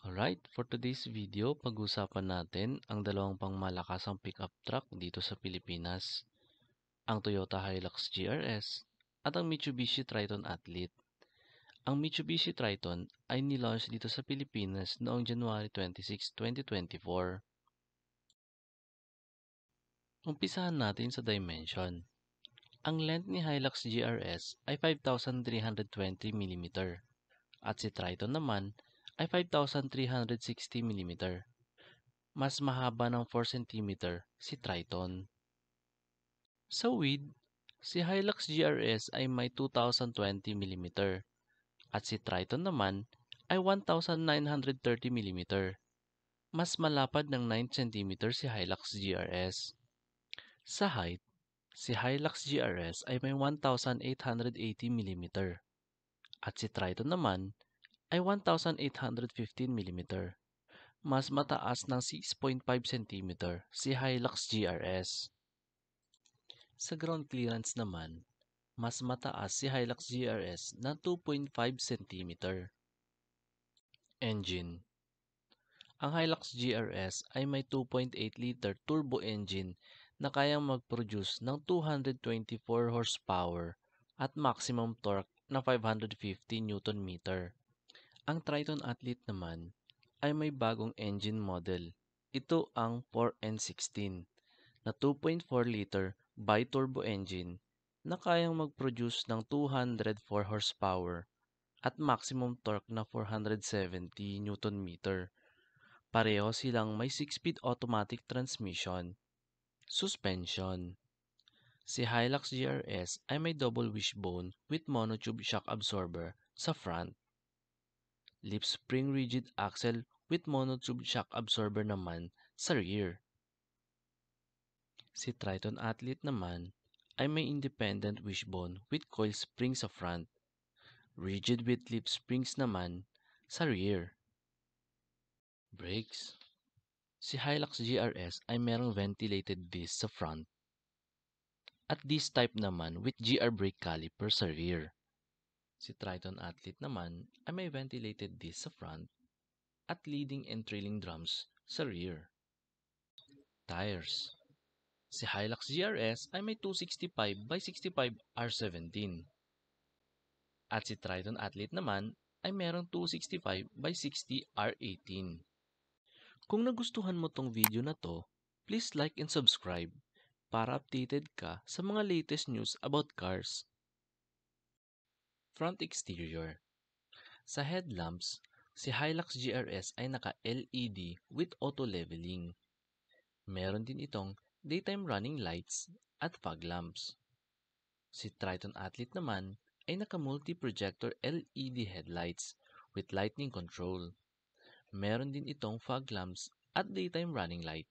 Alright, for today's video, pag-usapan natin ang dalawang pangmalakasang pickup truck dito sa Pilipinas, ang Toyota Hilux GRS at ang Mitsubishi Triton Athlete. Ang Mitsubishi Triton ay nilaunch dito sa Pilipinas noong January 26, 2024. Umpisahan natin sa dimension. Ang length ni Hilux GRS ay 5,320 mm at si Triton naman ay 5,360 mm. Mas mahaba ng 4 cm si Triton. Sa width, si Hilux GRS ay may 2,020 mm at si Triton naman ay 1,930 mm. Mas malapad ng 9 cm si Hilux GRS. Sa height, si Hilux GRS ay may 1,880 mm at si Triton naman ay 1,815 mm. Mas mataas ng 6.5 cm si Hilux GRS. Sa ground clearance naman, mas mataas si Hilux GRS ng 2.5 cm. Engine. Ang Hilux GRS ay may 2.8-liter turbo engine na kayang mag-produce ng 224 horsepower at maximum torque na 550 Nm. Ang Triton Athlete naman ay may bagong engine model. Ito ang 4N16 na 2.4-liter bi-turbo engine na kayang mag-produce ng 204 horsepower at maximum torque na 470 Nm. Pareho silang may 6-speed automatic transmission. Suspension. Si Hilux GRS ay may double wishbone with monotube shock absorber sa front. Lip spring rigid axle with monotube shock absorber naman sa rear. Si Triton Athlete naman ay may independent wishbone with coil spring sa front. Rigid with lip springs naman sa rear. Brakes. Si Hilux GRS ay merong ventilated disc sa front at disc type naman with GR brake caliper sa rear. Si Triton Athlete naman ay may ventilated disc sa front at leading and trailing drums sa rear. Tires. Si Hilux GRS ay may 265 by 65 R17 at si Triton Athlete naman ay merong 265 by 60 R18. Kung nagustuhan mo tong video na to, please like and subscribe para updated ka sa mga latest news about cars. Front exterior. Sa headlamps, si Hilux GRS ay naka-LED with auto leveling. Meron din itong daytime running lights at fog lamps. Si Triton Athlete naman ay naka-multi-projector LED headlights with lightning control. Meron din itong fog lamps at daytime running light.